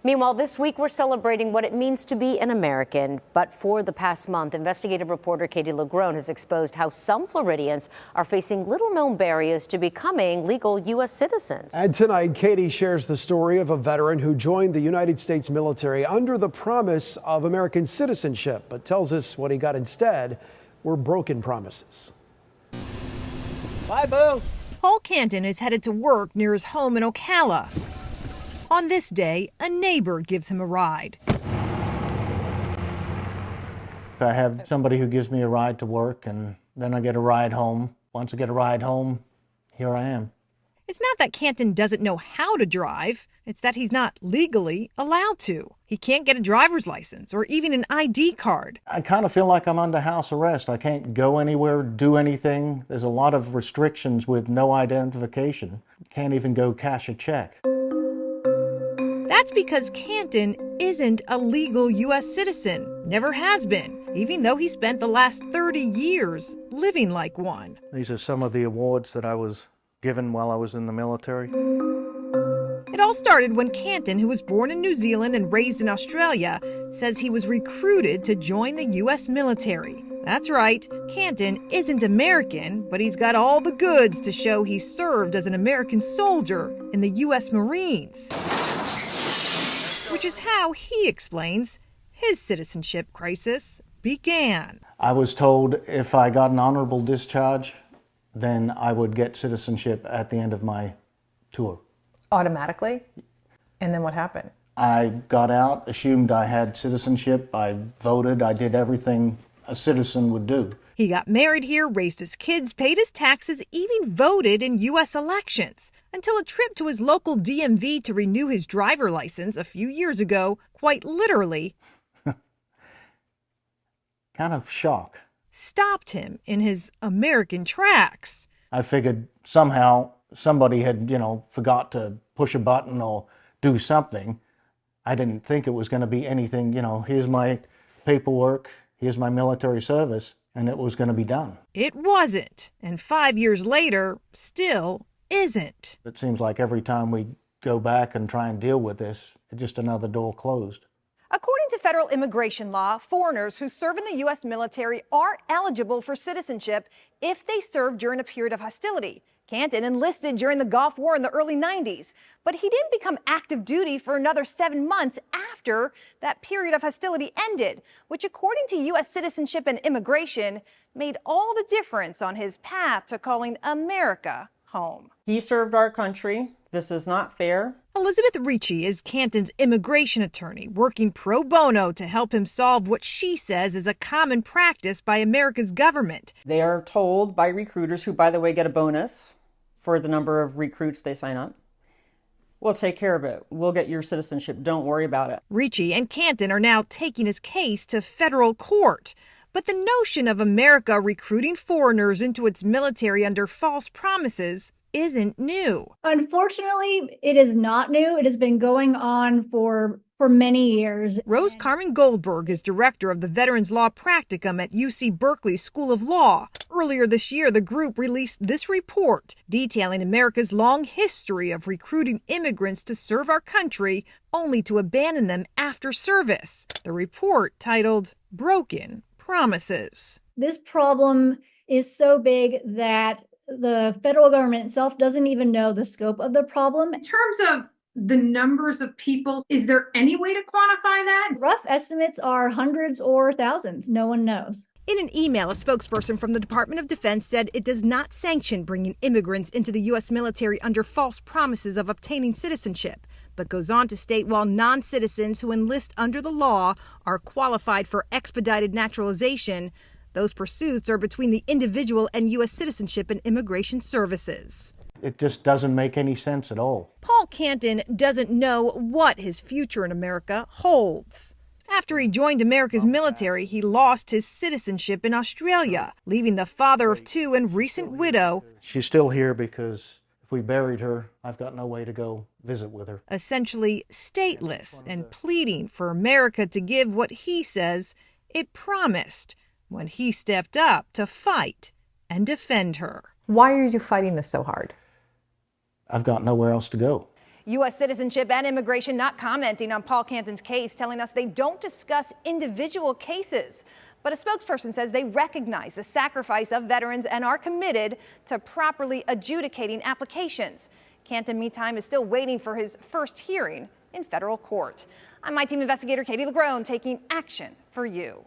Meanwhile, this week we're celebrating what it means to be an American. But for the past month, investigative reporter Katie LaGrone has exposed how some Floridians are facing little-known barriers to becoming legal U.S. citizens. And tonight, Katie shares the story of a veteran who joined the United States military under the promise of American citizenship, but tells us what he got instead were broken promises. Bye, Boo. Paul Canton is headed to work near his home in Ocala. On this day, a neighbor gives him a ride. I have somebody who gives me a ride to work, and then I get a ride home. Once I get a ride home, here I am. It's not that Canton doesn't know how to drive. It's that he's not legally allowed to. He can't get a driver's license or even an ID card. I kind of feel like I'm under house arrest. I can't go anywhere, do anything. There's a lot of restrictions with no identification. Can't even go cash a check. That's because Canton isn't a legal U.S. citizen, never has been, even though he spent the last 30 years living like one. These are some of the awards that I was given while I was in the military. It all started when Canton, who was born in New Zealand and raised in Australia, says he was recruited to join the U.S. military. That's right, Canton isn't American, but he's got all the goods to show he served as an American soldier in the U.S. Marines. Which is how he explains his citizenship crisis began. I was told if I got an honorable discharge, then I would get citizenship at the end of my tour. Automatically? And then what happened? I got out, assumed I had citizenship, I voted, I did everything a citizen would do. He got married here, raised his kids, paid his taxes, even voted in U.S. elections. Until a trip to his local DMV to renew his driver license a few years ago, quite literally, kind of shock, stopped him in his American tracks. I figured somehow somebody had, forgot to push a button or do something. I didn't think it was going to be anything, here's my paperwork, here's my military service, and it was going to be done. It wasn't, and 5 years later, still isn't. It seems like every time we go back and try and deal with this, it's just another door closed. According to federal immigration law, foreigners who serve in the U.S. military are eligible for citizenship if they serve during a period of hostility. Canton enlisted during the Gulf War in the early 90s, but he didn't become active duty for another 7 months after that period of hostility ended, which, according to U.S. Citizenship and Immigration, made all the difference on his path to calling America home. He served our country. This is not fair. Elizabeth Ricci is Canton's immigration attorney, working pro bono to help him solve what she says is a common practice by America's government. They are told by recruiters, who, by the way, get a bonus for the number of recruits they sign up, we'll take care of it. We'll get your citizenship. Don't worry about it. Ricci and Canton are now taking his case to federal court. But the notion of America recruiting foreigners into its military under false promises isn't new. Unfortunately, it is not new. It has been going on for many years. Rose Carmen Goldberg is director of the Veterans Law Practicum at UC Berkeley School of Law. Earlier this year, the group released this report detailing America's long history of recruiting immigrants to serve our country only to abandon them after service. The report, titled Broken Promises. This problem is so big that the federal government itself doesn't even know the scope of the problem. In terms of the numbers of people, is there any way to quantify that? Rough estimates are hundreds or thousands. No one knows. In an email, a spokesperson from the Department of Defense said it does not sanction bringing immigrants into the U.S. military under false promises of obtaining citizenship, but goes on to state while non-citizens who enlist under the law are qualified for expedited naturalization, those pursuits are between the individual and U.S. Citizenship and Immigration Services. It just doesn't make any sense at all. Paul Canton doesn't know what his future in America holds. After he joined America's military, he lost his citizenship in Australia, leaving the father of two and recent widow. She's still here because if we buried her, I've got no way to go visit with her. Essentially stateless and pleading for America to give what he says it promised when he stepped up to fight and defend her. Why are you fighting this so hard? I've got nowhere else to go. U.S. Citizenship and Immigration not commenting on Paul Canton's case, telling us they don't discuss individual cases. But a spokesperson says they recognize the sacrifice of veterans and are committed to properly adjudicating applications. Canton, meantime, is still waiting for his first hearing in federal court. I'm My Team investigator Katie LaGrone taking action for you.